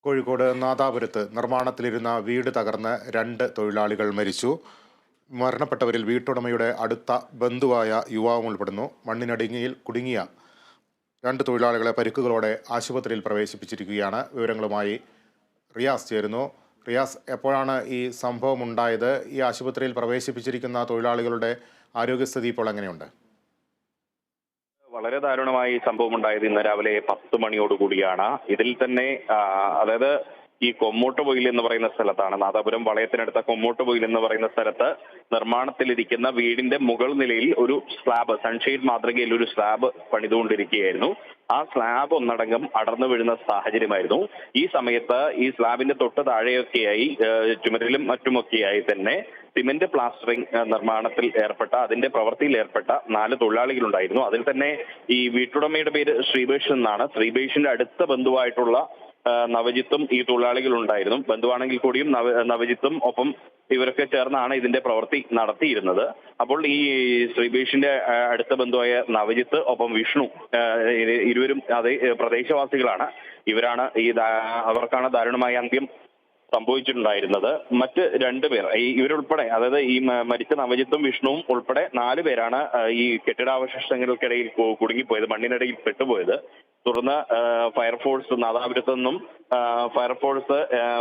കോഴിക്കോട് നാദാപുരത്ത് നിർമ്മാണത്തിലിരുന്ന വീട് തകർന്ന് 2 തൊഴിലാളികൾ മരിച്ചു. മരണപ്പെട്ടവരിൽ വീട്ടുടമയുടെ അടുത്ത ബന്ധുവായ യുവാവും ഉൾപ്പെടുന്നു. മണ്ണിനടിയിൽ കുടുങ്ങിയ 2 തൊഴിലാളികളെ പരിക്കുകളോടെ ആശുപത്രിയിൽ പ്രവേശിപ്പിച്ചിരിക്കുകയാണ്. വിവരങ്ങളുമായി റിയാസ് ചേരുന്നു. റിയാസ്, എപ്പോഴാണ് ഈ സംഭവം ഉണ്ടായത്? ഈ ആശുപത്രിയിൽ പ്രവേശിപ്പിച്ചിരിക്കുന്ന തൊഴിലാളികളുടെ ആരോഗ്യസ്ഥിതി ഇപ്പോൾ എങ്ങനെയുണ്ട്? വളരെ ദാരുണമായി സംഭവം ഉണ്ടായത് ഇന്ന് രാവിലെ 10 മണിയോടുകൂടിയാണ്. ഇതിൽ തന്നെ അതായത് ഈ കൊമ്മൂട്ടുപൊയിൽ എന്ന് പറയുന്ന സ്ഥലത്താണ്, നാദാപുരം വളയത്തിനടുത്ത കൊമ്മൂട്ടുപൊയിൽ എന്ന് പറയുന്ന സ്ഥലത്ത് നിർമ്മാണത്തിലിരിക്കുന്ന വീടിന്റെ മുകൾ നിലയിൽ ഒരു സ്ലാബ്, സൺഷെയ്ഡ് മാതൃകയിൽ ഒരു സ്ലാബ് പണിതുകൊണ്ടിരിക്കുകയായിരുന്നു. ആ സ്ലാബ് ഒന്നടങ്കം അടർന്നു വീഴുന്ന സാഹചര്യമായിരുന്നു. ഈ സമയത്ത് ഈ സ്ലാബിന്റെ തൊട്ട് താഴെയൊക്കെയായി ചുമരിലും മറ്റുമൊക്കെയായി തന്നെ സിമന്റ് പ്ലാസ്റ്ററിംഗ് നിർമ്മാണത്തിൽ ഏർപ്പെട്ട, അതിന്റെ പ്രവൃത്തിയിൽ ഏർപ്പെട്ട 4 തൊഴിലാളികളുണ്ടായിരുന്നു. അതിൽ തന്നെ ഈ വീട്ടുടമയുടെ പേര് ശ്രീബേഷ് എന്നാണ്. ശ്രീബേഷിന്റെ അടുത്ത ബന്ധുവായിട്ടുള്ള നവജിത്തും ഈ തൊഴിലാളികൾ ഉണ്ടായിരുന്നു. ബന്ധുവാണെങ്കിൽ കൂടിയും നവജിത്തും ഒപ്പം ഇവരൊക്കെ ചേർന്നാണ് ഇതിന്റെ പ്രവൃത്തി നടത്തിയിരുന്നത്. അപ്പോൾ ഈ ശ്രീബേഷിന്റെ അടുത്ത ബന്ധുവായ നവജിത്ത് ഒപ്പം വിഷ്ണു, ഇരുവരും അതേ പ്രദേശവാസികളാണ്. ഇവരാണ് അവർക്കാണ് ദാരുണമായ അന്ത്യം സംഭവിച്ചിട്ടുണ്ടായിരുന്നത്. മറ്റ് 2 പേർ ഇവരുൾപ്പെടെ, അതായത് ഈ മരിച്ച നവജിത്തും വിഷ്ണുവും ഉൾപ്പെടെ 4 പേരാണ് ഈ കെട്ടിടാവശിഷ്ടങ്ങൾക്കിടയിൽ കുടുങ്ങിപ്പോയത്, മണ്ണിനിടയിൽ പെട്ടുപോയത്. തുടർന്ന് ഫയർഫോഴ്സ് നാദാപുരത്തു നിന്നും ഫയർഫോഴ്സ്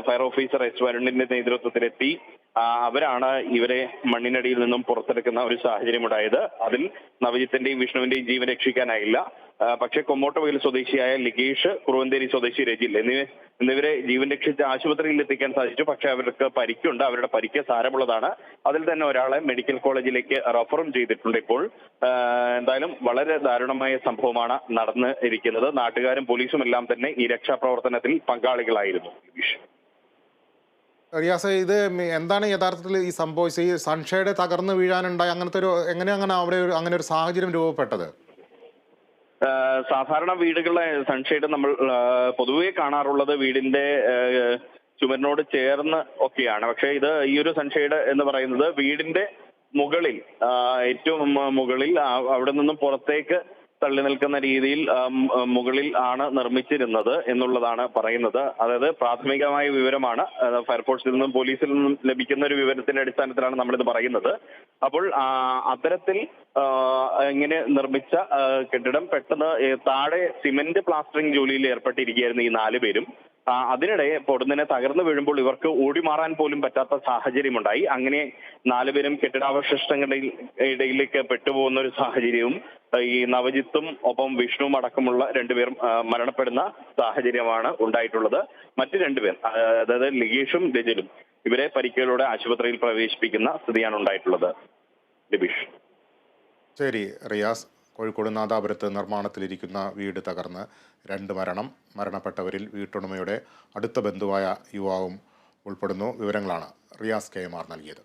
ഫയർ ഓഫീസർ എസ് വരുണിന്റെ നേതൃത്വത്തിലെത്തി അവരാണ് ഇവരെ മണ്ണിനടിയിൽ നിന്നും പുറത്തെടുക്കുന്ന ഒരു സാഹചര്യം ഉണ്ടായത്. അതിൽ നവജിത്തിന്റെയും വിഷ്ണുവിന്റെയും ജീവൻ രക്ഷിക്കാനായില്ല. പക്ഷേ കൊമ്മോട്ടുപൊയിൽ സ്വദേശിയായ ലിഗേഷ്, കുറുവന്തേരി സ്വദേശി രജിൽ എന്നിവരെ ജീവൻ രക്ഷിച്ച് ആശുപത്രിയിൽ എത്തിക്കാൻ സാധിച്ചു. പക്ഷെ അവർക്ക് പരിക്കുണ്ട്. അവരുടെ പരിക്ക് സാരമുള്ളതാണ്. അതിൽ തന്നെ ഒരാളെ മെഡിക്കൽ കോളേജിലേക്ക് റഫറും ചെയ്തിട്ടുണ്ട്. ഇപ്പോൾ എന്തായാലും വളരെ ദാരുണമായ സംഭവമാണ് നടന്ന് ഇരിക്കുന്നത്. നാട്ടുകാരും പോലീസും എല്ലാം തന്നെ ഈ രക്ഷാപ്രവർത്തനത്തിൽ പങ്കാളികളായിരുന്നു. റിയാസ്, ഇത് എന്താണ് യഥാർത്ഥത്തിൽ ഈ സംഭവിച്ചത്? ഈ സൺഷെയ്ഡ് തകർന്ന് വീഴാനുണ്ടായി അങ്ങനത്തെ ഒരു എങ്ങനെയാണ് അവിടെ അങ്ങനെ ഒരു സാഹചര്യം രൂപപ്പെട്ടത്? സാധാരണ വീടുകളിലെ സൺഷെയ്ഡ് നമ്മൾ പൊതുവെ കാണാറുള്ളത് വീടിന്റെ ചുമരിനോട് ചേർന്ന് ഒക്കെയാണ്. പക്ഷേ ഈ ഒരു സൺഷെയ്ഡ് എന്ന് പറയുന്നത് വീടിന്റെ മുകളിൽ, ഏറ്റവും മുകളിൽ, അവിടെ നിന്നും പുറത്തേക്ക് തള്ളി നിൽക്കുന്ന രീതിയിൽ മുകളിൽ ആണ് നിർമ്മിച്ചിരുന്നത് എന്നുള്ളതാണ് പറയുന്നത്. അതായത് പ്രാഥമികമായ വിവരമാണ്, ഫയർഫോഴ്സിൽ നിന്നും പോലീസിൽ നിന്നും ലഭിക്കുന്ന ഒരു വിവരത്തിന്റെ അടിസ്ഥാനത്തിലാണ് നമ്മളിത് പറയുന്നത്. അപ്പോൾ അത്തരത്തിൽ ഇങ്ങനെ നിർമ്മിച്ച കെട്ടിടം പെട്ടെന്ന് താഴെ സിമന്റ് പ്ലാസ്റ്ററിംഗ് ജോലിയിൽ ഏർപ്പെട്ടിരിക്കുകയായിരുന്നു ഈ 4 പേരും. അതിനിടെ പൊടുന്നനെ തകർന്നു വീഴുമ്പോൾ ഇവർക്ക് ഓടി മാറാൻ പോലും പറ്റാത്ത സാഹചര്യമുണ്ടായി. അങ്ങനെ 4 പേരും കെട്ടിടാവശിഷ്ടങ്ങളുടെ ഇടയിലേക്ക് പെട്ടുപോകുന്ന ഒരു സാഹചര്യവും ഈ നവജിത്തും ഒപ്പം വിഷ്ണുവും അടക്കമുള്ള 2 പേരും മരണപ്പെടുന്ന സാഹചര്യമാണ് ഉണ്ടായിട്ടുള്ളത്. മറ്റ് 2 പേർ, അതായത് ലിഗേഷും രജിലും, ഇവരെ പരിക്കുകളോടെ ആശുപത്രിയിൽ പ്രവേശിപ്പിക്കുന്ന സ്ഥിതിയാണ് ഉണ്ടായിട്ടുള്ളത്. ലിബീഷ്. ശരി റിയാസ്. കോഴിക്കോട് നാദാപുരത്ത് നിർമ്മാണത്തിലിരിക്കുന്ന വീട് തകർന്ന് 2 മരണം. മരണപ്പെട്ടവരിൽ വീട്ടുടമയുടെ അടുത്ത ബന്ധുവായ യുവാവും ഉൾപ്പെടുന്നു. വിവരങ്ങളാണ് റിയാസ് KMR നൽകിയത്.